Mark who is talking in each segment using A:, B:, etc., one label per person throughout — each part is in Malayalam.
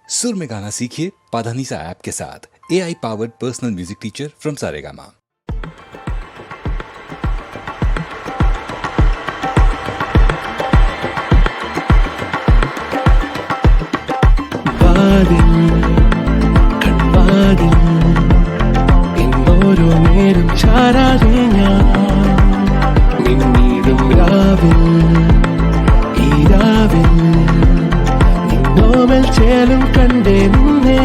A: सुर में गाना सीखिए पाधानीसा ऐप के साथ। AI powered personal music teacher from Saregama.
B: ഓരോ നേരം ചാരാതെ ഞാൻ നിന്നീടും രാവിൽ ഈ രാവിൽ നിന്നോമൽ ചേലും കണ്ടേ മുന്നേ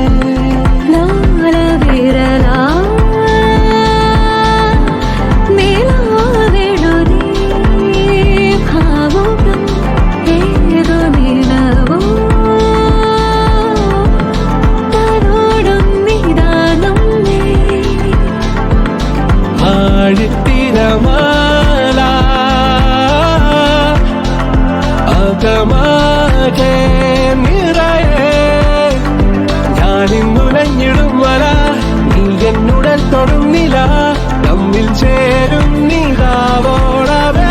B: അകമാകെ നിറയെ ഞാനിന്നുലഞ്ഞിടും വല നീ എന്നുടൽ തൊടുന്നില്ല തമ്മിൽ ചേരും നീതാവോളവേ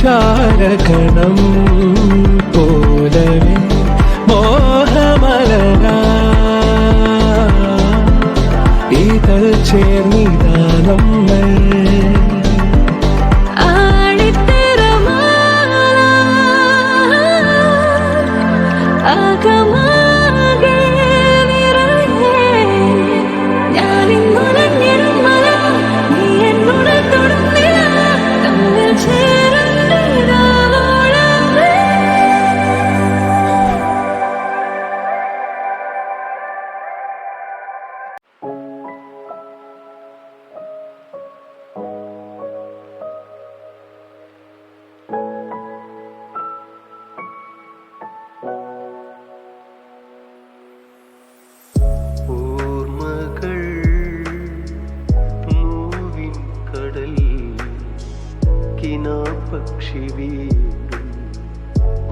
B: തുഷാരകണം പോലവേ മോഹമലര ഇതൾ ചേർന്നിതാ നമ്മൾ പക്ഷി വീണ്ടും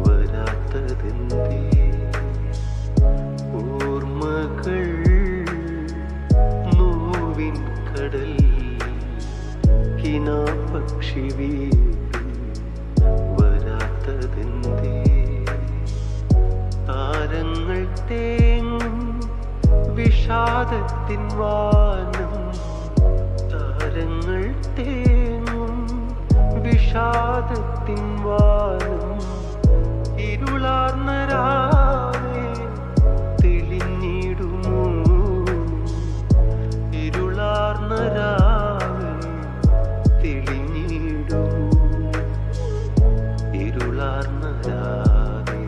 B: വരാത്തതെന്തേ ഓർമ്മകൾ നോവിൻ കടൽ കിനാപക്ഷി വീണ്ടും വരാത്തതെന്തേ താരങ്ങൾ തേങ്ങും വിഷാദത്തിൻ വാനം താരങ്ങൾ തേങ്ങും വിഷാദത്തിൻ വാനം ഇരുളാർന്ന രാവേ തെളിഞ്ഞിടുമോ ഇരുളാർന്ന രാവേ തെളിഞ്ഞിടുമോ ഇരുളാർന്ന രാവേ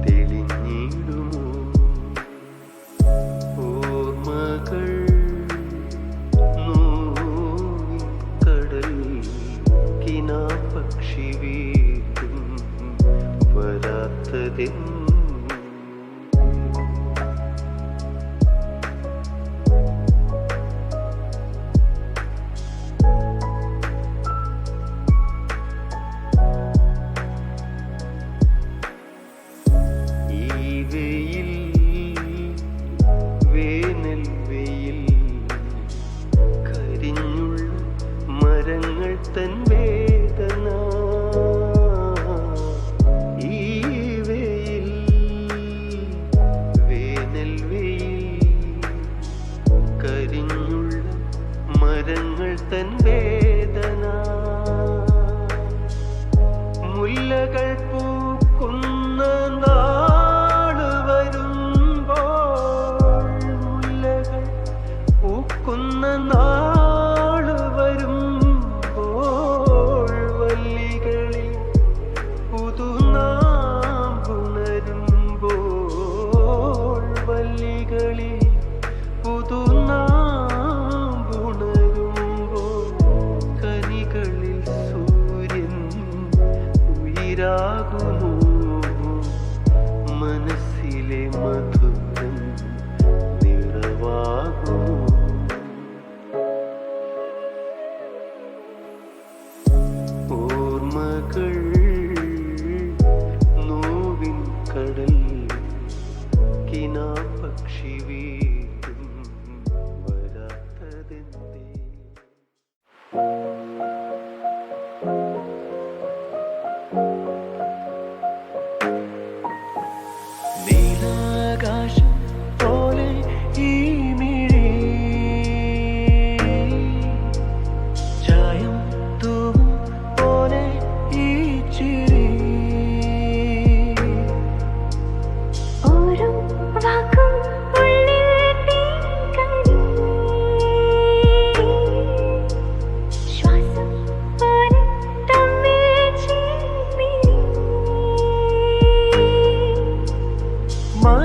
B: തെളിഞ്ഞിടുമോ ഓർമ്മകൾ പക്ഷി വീണ്ടും വരാത്തതെന്ന് തൻ വേദന ഈ വെയിൽ വേനൽ വെയിൽ കരിഞ്ഞുള്ള മരങ്ങൾ തൻ വേദന മുല്ലകൾ പൂക്കുന്ന നാളുവരെ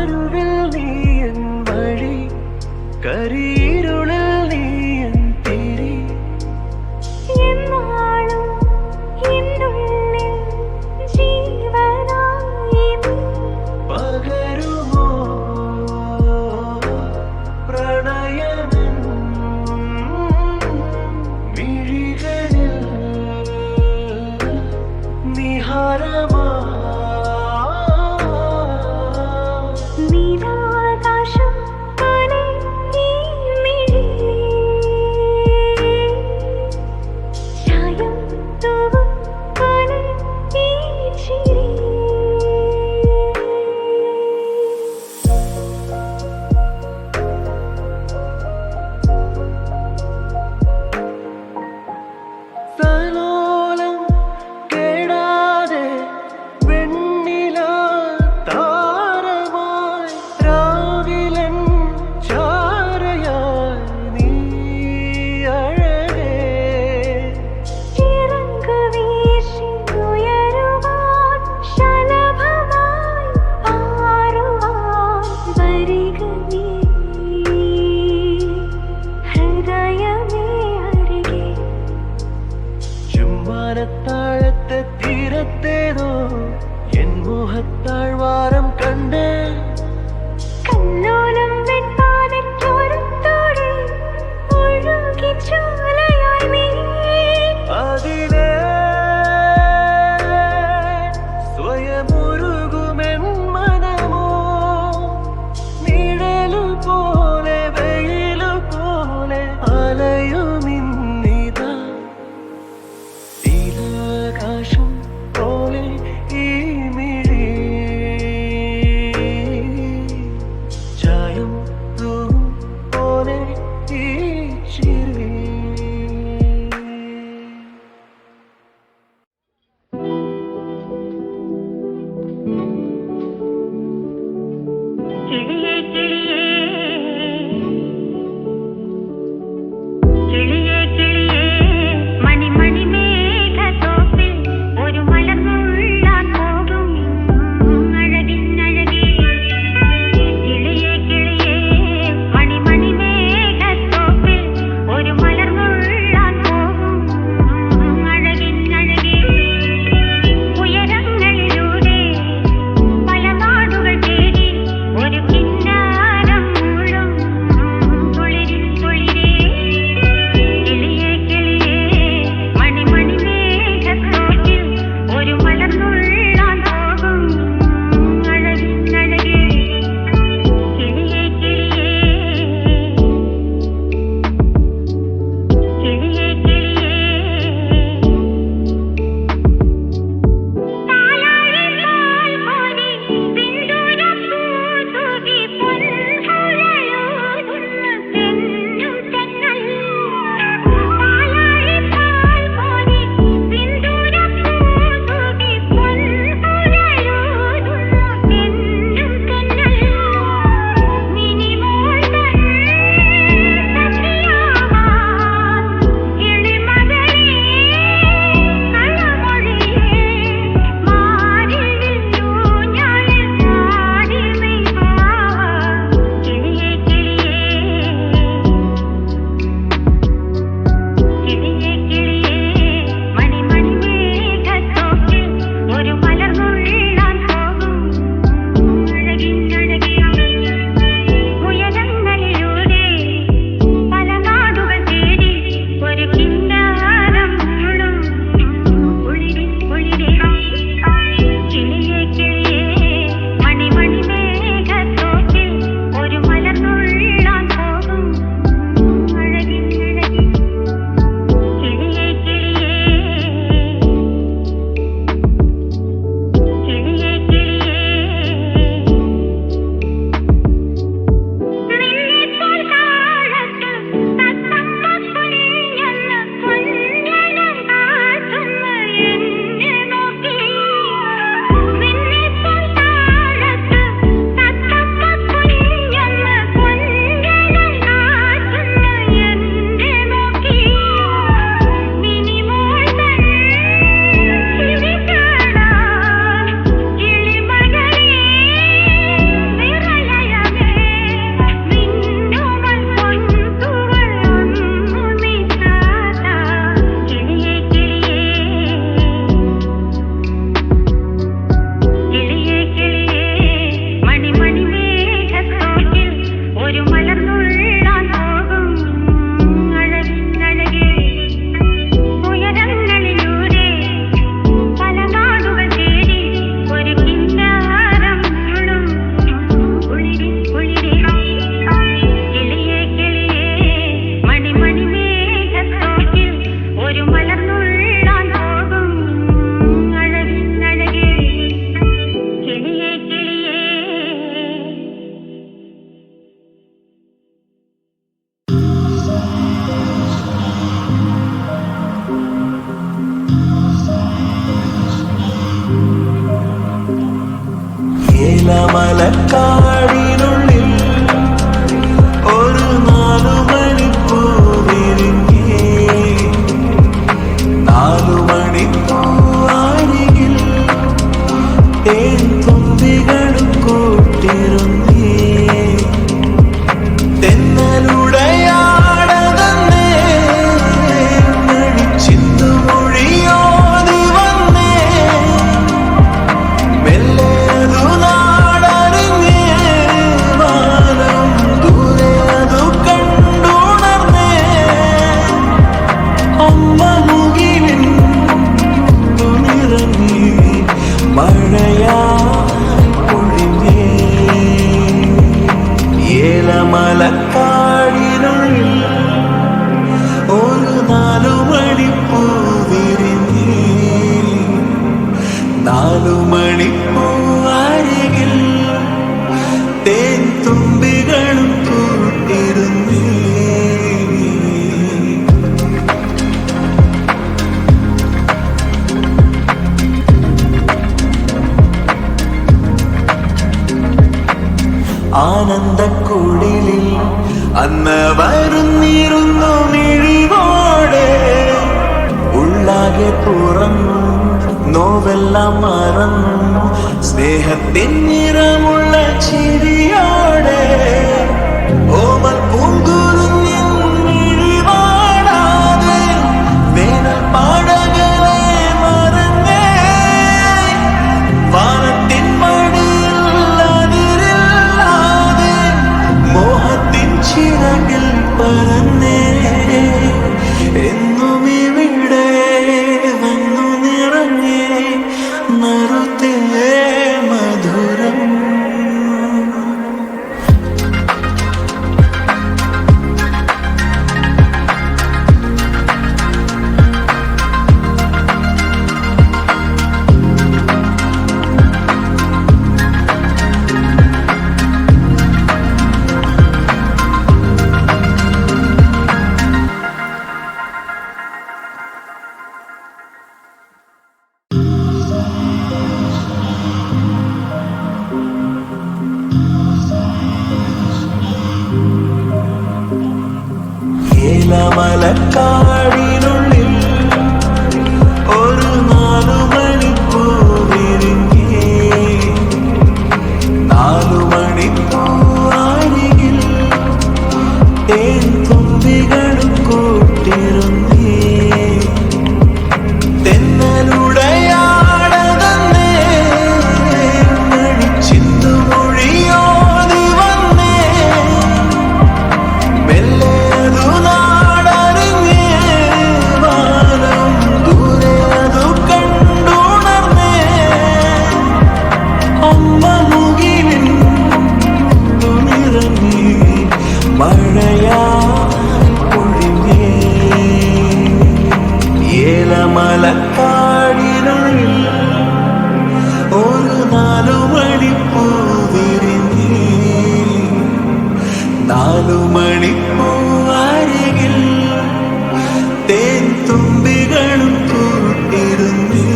B: മരുവിൽ നീയൻ വഴി കരിയിരുളിൽ നീയൻ തിരി
C: എന്നാളും എന്നുള്ളിൽ ജീവനായി നീ
B: പകരുമോ പ്രണയമെൻ മിഴികളിൽ നിഹാരമാ
C: നീലാകാശം പോലെ ഈ മിഴിയിൽ ചായം തൂവും പോലെ ഈ ചിരി
B: തലോലം കേടാതെ വെണ്ണില താരമായി രാവിലൻ ചാരയായി നീ അഴകേ
C: ചിറങ്കു വീശി ഉയരുവാൻ ശലഭമായി പാറുവാൻ വരിക നീ ഹൃദയമേ അരികെ
B: ചുമ്മാനത്താഴത്തെ തീരത്തേതോ എൻ മോഹത്താഴ്വാരം കണ്ടേ
C: കല്ലോലം വെൺപാതയ്ക്കൊരുത്തോടെ ഒഴുകി ചോലയായി നീ
B: അതിലേ സ്വയമുരുകുമെൻ മനമോ നിഴലു പോലെ വെയിലു പോലെ അലയുമിന്നിതാ നീലാകാശം പോലെ ഈ മിഴി ഏലമലക്കാടിനുള്ളിൽ ഒരു 4 മണിപ്പൂ വിരിഞ്ഞേ 4 മണിപ്പൂ അരികിൽ തേൻ തുമ്പികളും കൂട്ടിരുന്നേ തെന്നലുടയാടതന്നേ മണിച്ചിന്തുമൊഴിയോതി വന്നേ മെല്ലെ അതു നാടറിഞ്ഞേ വാനം ദൂരെ അതു കണ്ടുണർന്നേ അമ്മ മുകിലിൻ തുണിറങ്ങി മഴയായി പൊഴിഞ്ഞേ ഏലമലക്കാടിനുള്ളിൽ ഒരു 4 മണിപ്പൂ വിരിഞ്ഞേ 4 മണിപ്പൂ അരികിൽ തേൻ തുമ്പികളും കൂട്ടിരുന്നേ ആനന്ദക്കുടിലിൽ അന്ന് വരുന്നിരുന്നു മിഴിവോടെ ഉള്ളാകെ തുറന്നു നോവെല്ലാം മറന്നു സ്നേഹത്തിൻ നിറമുള്ള ചിരിയോടെ ഓമൽ പൂങ്കുരുന്നിൻ മിഴിവാടാതെ വേനൽ പാടകളെ മറന്നേ വാനത്തിൻ മടിയിൽ അതിരില്ലാതെ മോഹത്തിൻ ചിറകിൽ പറന്നേ എന്നും ഇവിടെ വന്നു നിറഞ്ഞേ നറുത്തേ മധുരം ഏലമലക്കാടിനുള്ളിൽ ഒരു 4 മണിപ്പൂ വിരിഞ്ഞേ 4 മണിപ്പൂ അരികിൽ തേൻ തുമ്പികളും കൂട്ടിരുന്നേ തെന്നലുടയാടതന്നേ മണിച്ചിന്തുമൊഴിയോതി വന്നേ മെല്ലെ അതു നാടറിഞ്ഞേ വാനം ദൂരെ അതു കണ്ടുണർന്നേ അമ്മ മുകിലിൻ തുണിറങ്ങി മഴയായി പൊഴിഞ്ഞേ ഏലമലക്കാടിനുള്ളിൽ ഒരു 4 മണിപ്പൂ വിരിഞ്ഞേ 4 മണിപ്പൂ അരികിൽ തേൻ തുമ്പികളും കൂട്ടിരുന്നേ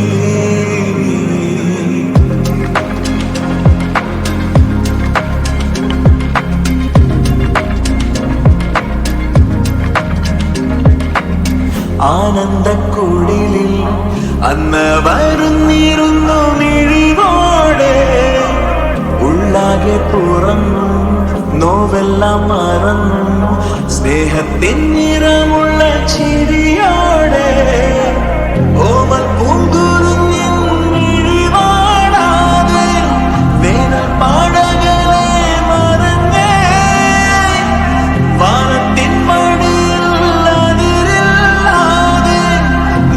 B: ആനന്ദക്കുടിലിൽ അന്ന് വരുന്നിരുന്നു മിഴിവോടെ ഉള്ളാകെ തുറന്നു നോവെല്ലാം മറന്നു സ്നേഹത്തിൻ നിറമുള്ള ചിരിയോടെ ഓമൽ പൂങ്കുരുന്നിൻ മിഴിവാടാതെ വേനൽ പാടകളെ മറന്നേ വാനത്തിൻ മടിയിൽ അതിരില്ലാതെ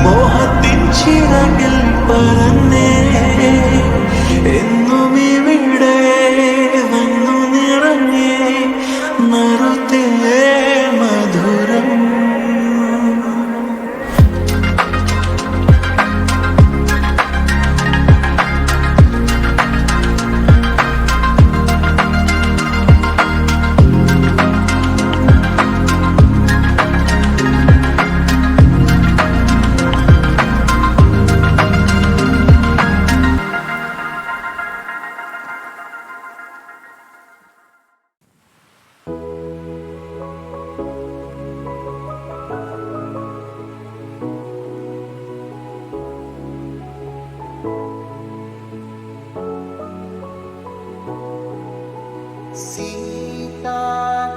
B: മോഹത്തിൻ ചിറകിൽ പറന്നേ എന്നും ഇവിടെ വന്നു നിറഞ്ഞേ നറുത്തേ മധുരം
D: സീതാ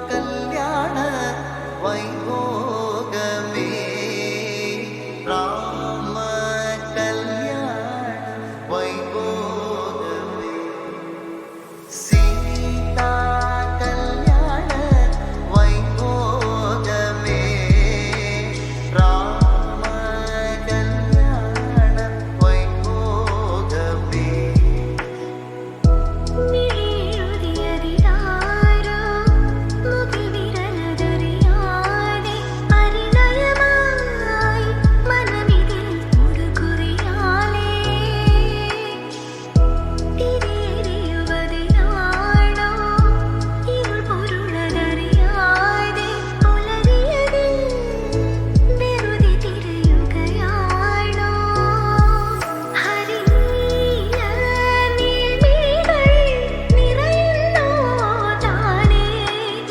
D: കല്യാണ വൈഭോഗമേ രാമ കല്യാണ വൈഭോഗമേ സീതാ കല്യാണ വൈഭോഗമേ രാമ കല്യാണ വൈഭോഗമേ
C: മിഴിയുതിയതിതാരോ മുഖവിരലതറിയാതെ അരിനയമായി മനമിതിൽ മുടുകുറിയാലേ തിരിയെറിയുവതിനാണോ ഇരുൾ പൊരുളതറിയാതെ പുലരിയതിൽ വെറുതെ തിരയുകയാണോ ഹരിനീല നീർമീകൾ നിറയുന്നോ താനേ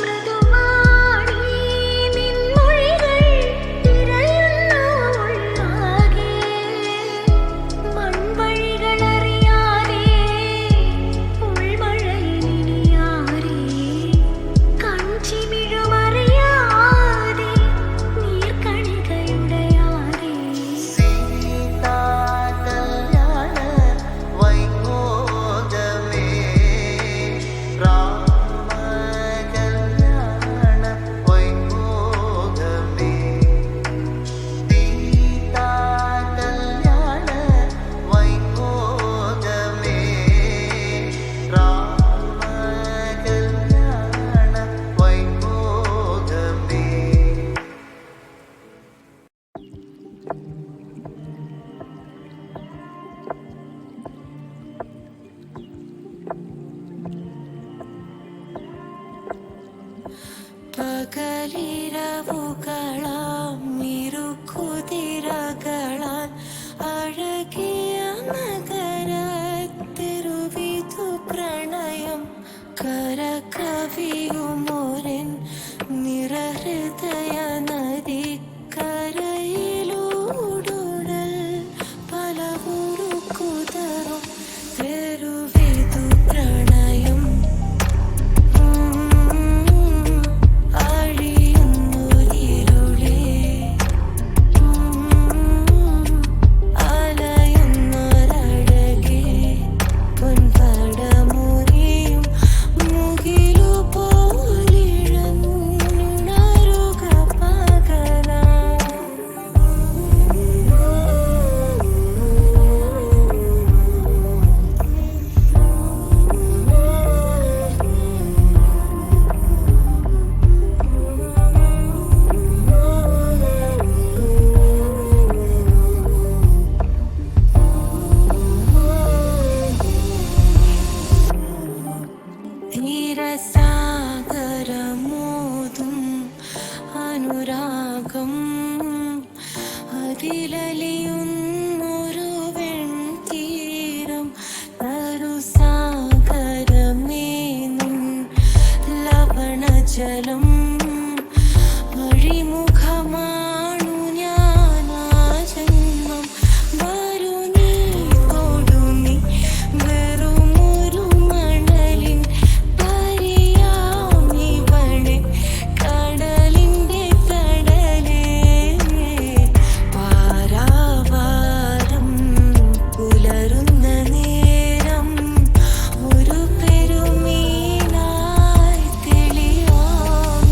C: മൃദുവാണി നിൻമൊഴികൾ തിരയുന്നോ ഉള്ളാകെ മൺവഴികളറിയാതെ ഉൾമഴയിനിയാരെ കൺചിമിഴുമറിയാതെ നീർക്കണികയുടയാതെ
D: സീതാ കല്യാണ വൈഭോഗമേ രാമ കല്യാണ വൈഭോഗമേ സീതാ കല്യാണ വൈഭോഗമേ രാമ കല്യാണ വൈഭോഗമേ
E: പകലിരവുകളാം ഇരുകുതിരകളാൽ അഴകിയ നഗരത്തിരുവിധു പ്രണയം കരകവിയുമോരൻ നിറഹൃദയ നദിക്കരയിലൂടുടൽ പലവുരു കുതറും തെരുവിധു പ്രണയം അഴിയുന്നൊരിരുളേ അലയുന്നൊരഴകേ പൊൻപടമുറിയും മുകിലു പോലിഴന്നുണരുക പകലാ ീരസാഗരമോതും അനുരാഗം അതിലലിയുന്നൊരു വെൺതീരം തരുസാഗരമേനും ലവണജലം വഴിമുഖമാണു ഞാനാ ജന്മം വരു നീ തൊടു നീ വെറുമൊരു മണലിൻ പരിയാമിവളെ കടലിൻ്റെ കടലേ പാരാവാരം പുലരുന്ന നേരം ഒരു പെരുമീനായി തെളിയാം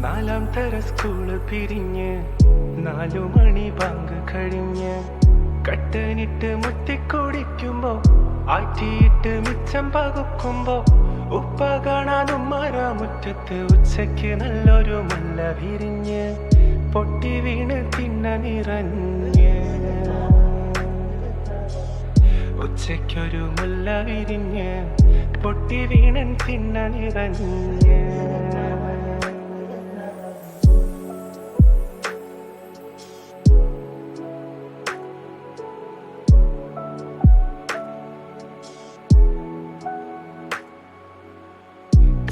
B: നാലാം തര സ്കൂള് പിരിഞ്ഞ് 4 മണി ബാങ്ക് കഴിഞ്ഞ് കട്ടനിട്ട് മുത്തിക്കുടിക്കുമ്പോ ആറ്റിയിട്ട് മിച്ചം പകുക്കുമ്പോ ഉപ്പ കാണാനും മരമുറ്റത്ത് ഉച്ചയ്ക്ക് നല്ലൊരു മുല്ല വിരിഞ്ഞ് പൊട്ടി വീണ് തിന്ന നിറഞ്ഞ് ഉച്ചയ്ക്കൊരു മുല്ല വിരിഞ്ഞ് പൊട്ടി വീണൻ തിന്ന നിറഞ്ഞ്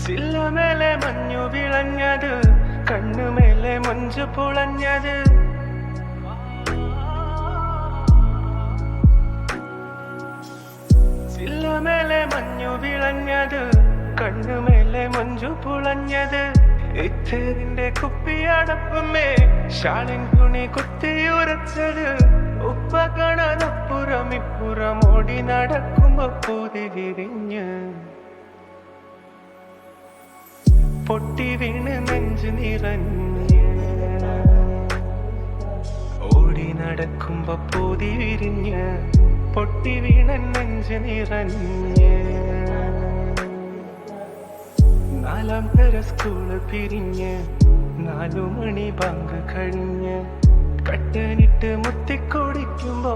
B: ചില്ലമേലെ മഞ്ഞു വിളഞ്ഞത് കണ്ണുമേലെ മഞ്ചു പുളഞ്ഞത് ചില്ലമേലെ മഞ്ഞു വിളഞ്ഞത് കണ്ണുമേലെ മഞ്ചു പുളഞ്ഞത് ഇത്തതിന്റെ കുപ്പിയടപ്പമേ ഷാളിൻ തുണി കുത്തിയുറച്ചത് ഉപ്പ കാണാനപ്പുറം ഇപ്പുറം ഓടി നടക്കുമ്പോ പൂതി വിരിഞ്ഞ് പൊട്ടി വീണ് നെഞ്ചു നിറഞ്ഞ് ഓടി നടക്കുമ്പോ പൂതി വിരിഞ്ഞ് പൊട്ടി വീണ നെഞ്ചു നിറഞ്ഞ് നാലാം തര സ്കൂള് പിരിഞ്ഞ് 4 മണി ബാങ്ക് കഴിഞ്ഞ് കട്ടനിട്ട് മുത്തിക്കുടിക്കുമ്പോ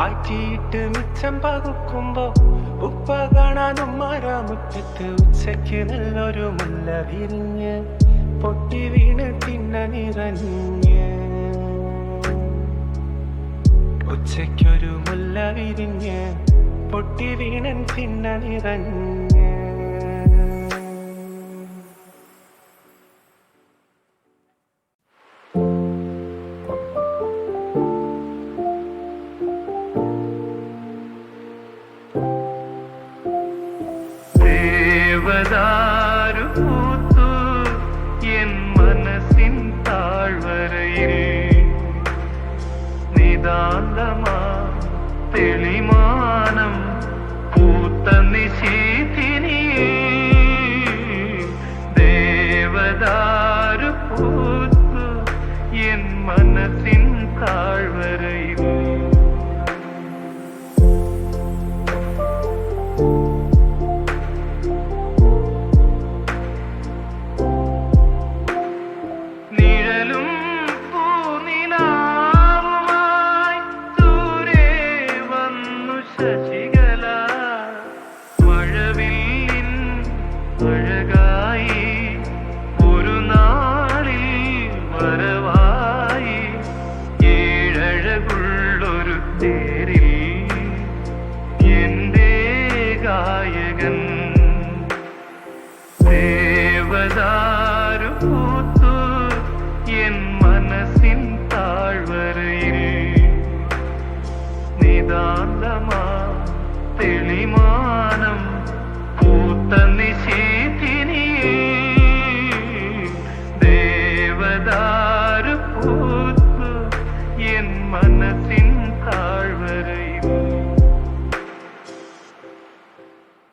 B: ആറ്റിയിട്ട് മിച്ചം പകുക്കുമ്പോ ഉപ്പ കാണാനും മരമുറ്റത്ത് ഉച്ചയ്ക്ക് നല്ലൊരു മുല്ല വിരിഞ്ഞ് പൊട്ടി വീണ് തിന്ന നിറഞ്ഞ് ഉച്ചയ്ക്കൊരു മുല്ല വിരിഞ്ഞ് പൊട്ടി വീണൻ തിന്ന നിറഞ്ഞ് ദേവദാരു പൂത്തു എൻ മനസ്സിൻ താഴ്വരയിൽ നിതാന്തമാ തെളിമാനം പൂത്ത നിശീതിനിയിൽ ദേവദാരു പൂത്തു എൻ മനസ്സിൻ താഴ്വരയിൽ ശശികല മഴവില്ലിൻ അഴകായി ഒരു നാളിൽ വരവായി ഏഴഴകുള്ളൊരു തേരിൽ എന്റെ ഗായകൻ ദേവദാ